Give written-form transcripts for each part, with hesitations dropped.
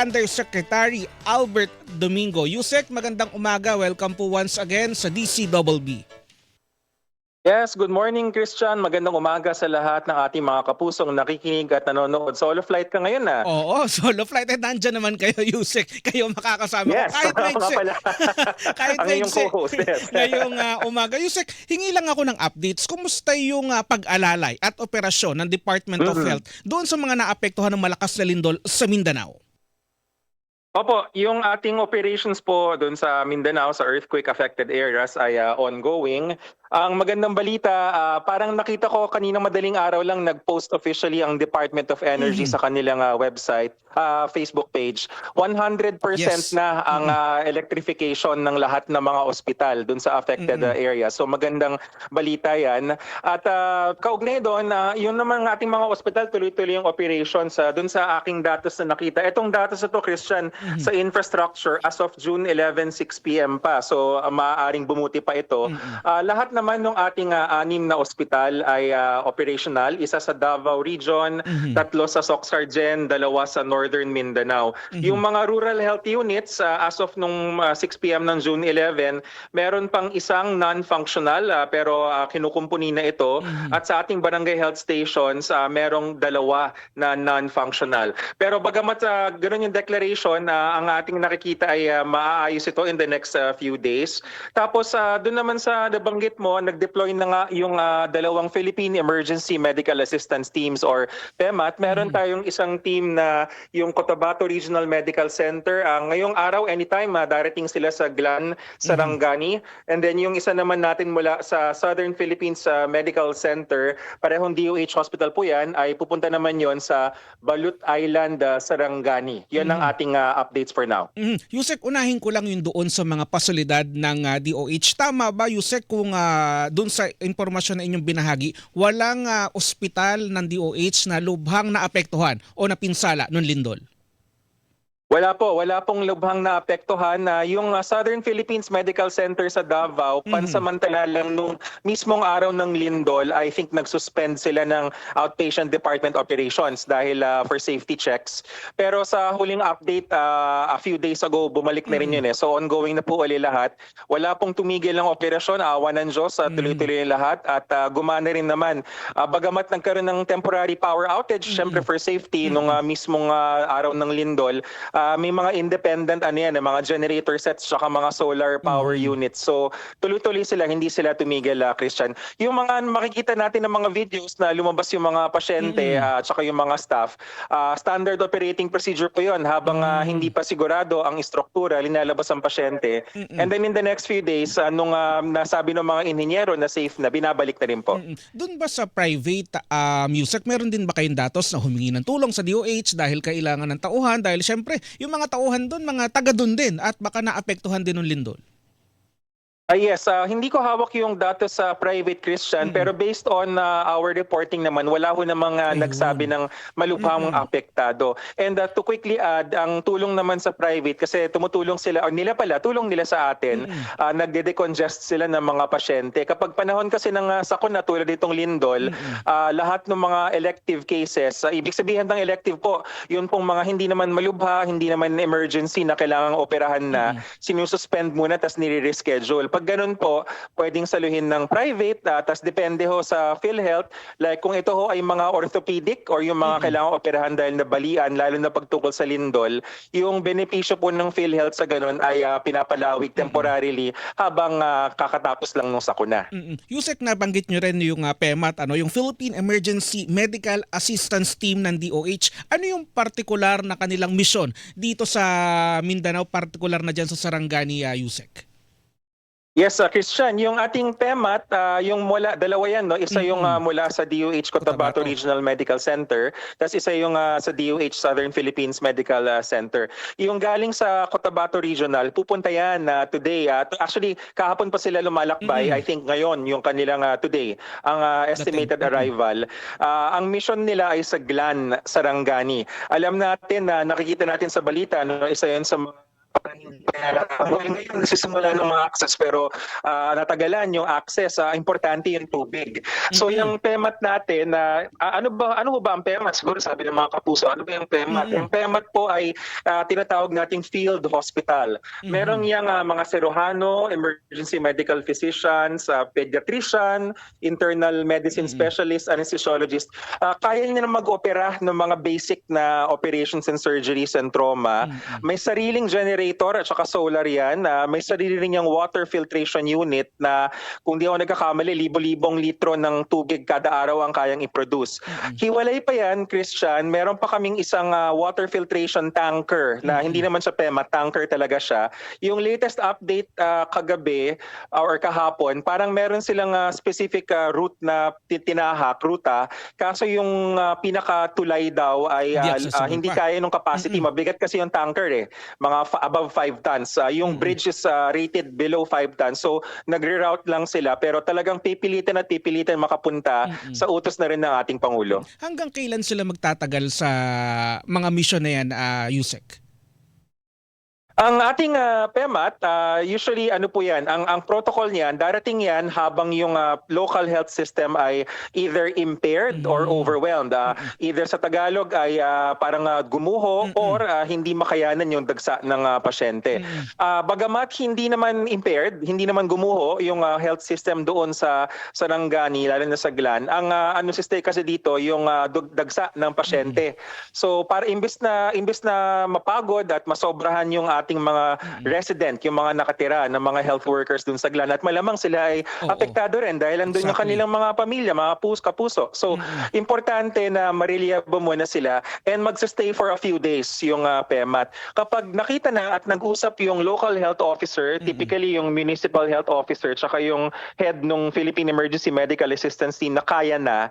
Undersecretary Albert Domingo. Yusek, magandang umaga. Welcome po once again sa DCBB. Yes, good morning Christian. Magandang umaga sa lahat ng ating mga kapusong nakikinig at nanonood. Solo flight ka ngayon na. Oo, solo flight. Nandyan naman kayo, Yusek. Kayo makakasama ko. Yes, Kahit nga maigsi. pala. Kahit Ang iyong maigsi. co-host. Yes. Ngayong umaga. Yusek, hingi lang ako ng updates. Kumusta yung pag-alalay at operasyon ng Department of Health doon sa mga naapektuhan ng malakas na lindol sa Mindanao? Opo, yung ating operations po doon sa Mindanao, sa earthquake-affected areas ay ongoing. Ang magandang balita, parang nakita ko kanina madaling araw lang nag-post officially ang Department of Energy sa kanilang website, Facebook page. 100% Yes. na ang electrification ng lahat ng mga ospital doon sa affected area. So magandang balita yan. At kaugnay doon, yun naman ng ating mga ospital, tuloy-tuloy yung operations. Doon sa aking datos na nakita. Itong datos na to, Christian, sa infrastructure as of June 11, 6 p.m. pa. So maaaring bumuti pa ito. Lahat naman ng ating 6 na ospital ay operational. Isa sa Davao Region, 3 sa Soxargen, 2 sa Northern Mindanao. Yung mga rural health units, as of nung 6 p.m. ng June 11, meron pang isang non-functional pero kinukumpuni na ito. At sa ating barangay health stations, merong 2 na non-functional. Pero bagamat ganun yung declaration, ang ating nakikita ay maaayos ito in the next few days. Tapos doon naman sa nabanggit mo, nag-deploy na nga yung 2 Philippine Emergency Medical Assistance Teams or PEMAT. Meron tayong isang team na yung Cotabato Regional Medical Center. Ngayong araw, anytime, darating sila sa Glan, Sarangani. And then yung isa naman natin mula sa Southern Philippines Medical Center, parehong DOH Hospital po yan, ay pupunta naman yon sa Balut Island, Sarangani. Yan ang ating updates for now. Yusek, unahin ko lang yung doon sa mga pasilidad ng DOH. Tama ba, Yusek, kung doon sa impormasyon na inyong binahagi, walang ospital ng DOH na lubhang naapektuhan o napinsala ng lindol? Wala pong lubhang naapektuhan. Yung Southern Philippines Medical Center sa Davao, pansamantala lang nung mismong araw ng lindol, I think nagsuspend sila ng outpatient department operations dahil for safety checks. Pero sa huling update, a few days ago, bumalik na rin yun. So ongoing na po ulit lahat. Wala pong tumigil ng operasyon, awa ng Diyos, tuloy-tuloy lahat. At gumana rin naman. Bagamat nagkaroon ng temporary power outage, syempre for safety, nung mismong araw ng lindol, may mga independent mga generator sets at mga solar power units. So tuloy-tuloy sila, hindi sila tumigil, Christian. Yung mga makikita natin ng mga videos na lumabas yung mga pasyente at saka yung mga staff, standard operating procedure po yun. Habang hindi pa sigurado ang istruktura, linalabas ang pasyente. And then in the next few days, nung nasabi ng mga inhinyero na safe na, binabalik na rin po. Doon ba sa private music, meron din ba kayong datos na humingi ng tulong sa DOH dahil kailangan ng tauhan? Dahil syempre, yung mga tauhan doon, mga taga doon din at baka naapektuhan din ng lindol. Yes, hindi ko hawak yung data sa private, Christian, pero based on our reporting naman, wala ho namang nagsabi ng malubhang apektado. And to quickly add, ang tulong naman sa private, kasi tumutulong sila, o tulong nila sa atin, nagde-decongest sila ng mga pasyente. Kapag panahon kasi ng sakuna tulad itong lindol, lahat ng mga elective cases, ibig sabihin ng elective po, yun pong mga hindi naman malubha, hindi naman emergency na kailangang operahan na, sinususpend muna tas nire-reschedule. Pag ganun po, pwedeng saluhin ng private, tas depende ho sa PhilHealth. Like kung ito ho ay mga orthopedic or yung mga kailangang operahan dahil nabalian, lalo na pagtukol sa lindol, yung benepisyo po ng PhilHealth sa ganun ay pinapalawig temporarily habang kakatapos lang nung sakuna. Yusek, nabanggit nyo rin yung PEMAT, yung Philippine Emergency Medical Assistance Team ng DOH. Ano yung partikular na kanilang misyon dito sa Mindanao, partikular na dyan sa Sarangani, Yusek? Yes, Christian, yung ating PEMAT, yung mula, dalawa yan, no? Isa yung mula sa DOH Cotabato Regional Medical Center, tapos isa yung sa DOH Southern Philippines Medical Center. Yung galing sa Cotabato Regional, pupunta yan today. Actually, kahapon pa sila lumalakbay. I think ngayon, yung kanilang today, ang estimated arrival. Ang mission nila ay sa Glan, Sarangani. Alam natin na nakikita natin sa balita, no? Isa yun sa hindi pa ngayon nagsisimula ng mga access pero natagalan yung access. Importante yung tubig. So yung PEMAT natin na ano ba ang PEMAT? Siguro sabi ng mga kapuso, ano ba yung PEMAT? Yung PEMAT po ay tinatawag nating field hospital. Merong yang mga serohano, emergency medical physicians, pediatrician, internal medicine specialist, anesthesiologist. Kaya niya na mag-opera ng mga basic na operations and surgeries and trauma. May sariling generator at saka solar yan. May sarili rin yung water filtration unit na kung di ako nagkakamali, libo-libong litro ng tubig kada araw ang kayang i-produce. Hiwalay pa yan, Christian, meron pa kaming isang water filtration tanker na hindi naman siya PEMA, tanker talaga siya. Yung latest update kagabi or kahapon, parang meron silang specific route na ruta, kaso yung pinakatulay daw ay hindi kaya nung capacity. Mabigat kasi yung tanker mga above 5 tons. Yung bridge is rated below 5 tons. So nagre-route lang sila pero talagang pipilitan makapunta sa utos na rin ng ating Pangulo. Hanggang kailan sila magtatagal sa mga mission na yan, Yusek? Ang ating PEMAT, usually ano po yan, ang protocol niyan, darating yan habang yung local health system ay either impaired or overwhelmed. Either sa Tagalog ay parang gumuho or hindi makayanan yung dagsa ng pasyente. Bagamat hindi naman impaired, hindi naman gumuho yung health system doon sa Sarangani, lalo na sa Glan, ang ano stay kasi dito yung dagsa ng pasyente. So para imbes na mapagod at masobrahan yung ating mga resident, yung mga nakatira ng mga health workers dun sa Glan, at malamang sila ay apektado rin dahil andun yung kanilang mga pamilya, mga kapuso. So importante na mareliable muna sila and magsa-stay for a few days yung PEMAT. Kapag nakita na at nag-usap yung local health officer, typically yung municipal health officer tsaka yung head ng Philippine Emergency Medical Assistance Team na kaya na,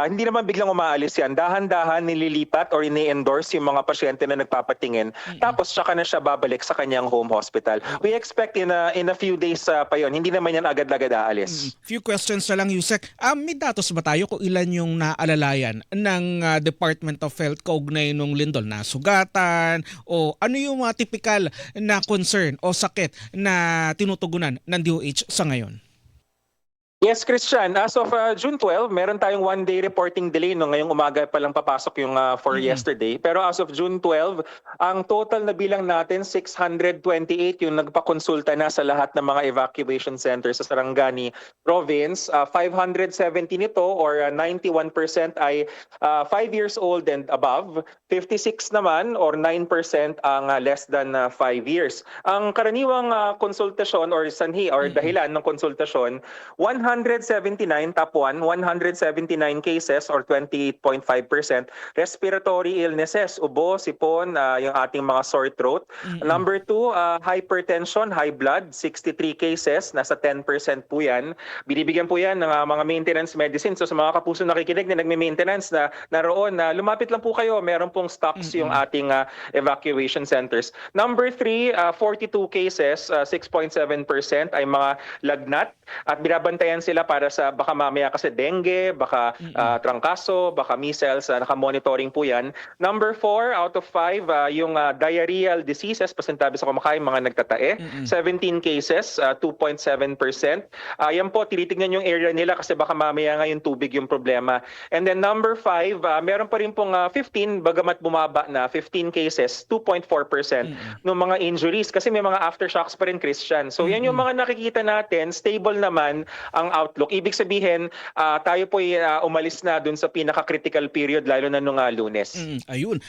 hindi naman biglang umaalis yan. Dahan-dahan nililipat or ini-endorse yung mga pasyente na nagpapatingin. Tapos tsaka na siya babalik sa kanyang home hospital. We expect in a few days pa yon. Hindi naman yan agad-agad aalis. Few questions na lang, Yusek. May datos ba tayo kung ilan yung naalalayan ng Department of Health kaugnay nung lindol na sugatan o ano yung mga typical na concern o sakit na tinutugunan ng DOH sa ngayon? Yes, Christian. As of June 12, meron tayong one-day reporting delay. Ngayong umaga pa lang papasok yung for yesterday. Pero as of June 12, ang total na bilang natin, 628 yung nagpakonsulta na sa lahat ng mga evacuation centers sa Sarangani Province. 570 nito or 91% ay 5 years old and above. 56 naman or 9% ang less than 5 years. Ang karaniwang konsultasyon or sanhi or dahilan ng konsultasyon, 179 top 1, 179 cases or 28.5%. Respiratory illnesses, ubo, sipon, yung ating mga sore throat. Number 2, hypertension, high blood, 63 cases, nasa 10% po yan. Binibigyan po yan ng mga maintenance medicine. So sa mga kapuso nakikinig na nagme-maintenance na naroon, lumapit lang po kayo. Meron pong stocks yung ating evacuation centers. Number 3, 42 cases, 6.7% ay mga lagnat at binabantayan sila para sa baka mamaya kasi dengue, baka trangkaso, baka measles, naka-monitoring po yan. Number 4 out of 5, yung diarrheal diseases, pasintabi sa kumakain, mga nagtatae. 17 cases, 2.7%. Yan po, tinitignan yung area nila kasi baka mamaya nga yung tubig yung problema. And then number 5, meron pa rin pong 15, bagamat bumaba na, 15 cases, 2.4% ng mga injuries kasi may mga aftershocks pa rin, Christian. So yan yung mga nakikita natin, stable naman ang outlook. Ibig sabihin, tayo po umalis na dun sa pinaka-critical period lalo na nung Lunes. Ayun.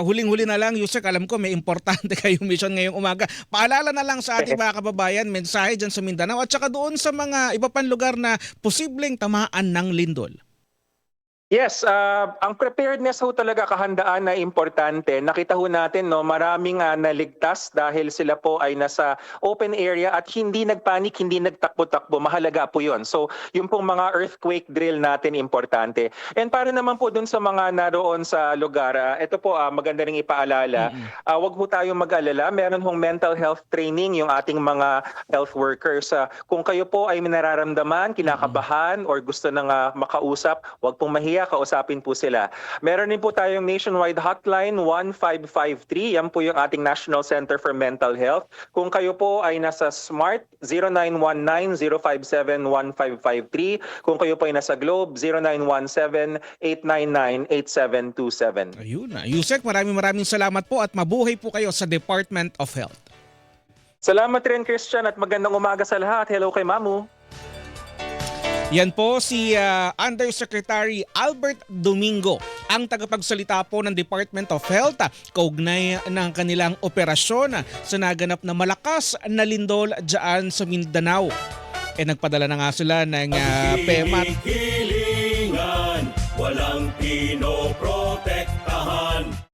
Huling-huli na lang, Yusek, alam ko may importante kayong mission ngayong umaga. Paalala na lang sa ating mga kababayan, mensahe dyan sa Mindanao at saka doon sa mga iba pang lugar na posibleng tamaan ng lindol. Yes, ang preparedness ho talaga, kahandaan na importante. Nakita ho natin maraming naligtas dahil sila po ay nasa open area at hindi nagpanik, hindi nagtakbo-takbo. Mahalaga po 'yon. So, yung pong mga earthquake drill natin importante. And para naman po dun sa mga naroon sa lugar, ito po maganda ring ipaalala. Wag ho tayong mag-alala. Meron hong mental health training yung ating mga health workers. Kung kayo po ay nararamdaman, kinakabahan or gusto nang makausap, wag pong mahiya. area, kausapin po sila. Meron din po tayong nationwide hotline 1553. Yan po yung ating National Center for Mental Health. Kung kayo po ay nasa Smart, 0919-057-1553. Kung kayo po ay nasa Globe, 0917-899-8727. Ayun na. Yusek, maraming salamat po at mabuhay po kayo sa Department of Health. Salamat rin, Christian, at magandang umaga sa lahat. Hello kay Mamu. Yan po si Undersecretary Albert Domingo, ang tagapagsalita po ng Department of Health kaugnay ng kanilang operasyon sa naganap na malakas na lindol dyan sa Mindanao. Nagpadala na nga sila ng PEMAT. Hilingan, walang pinoprotektahan.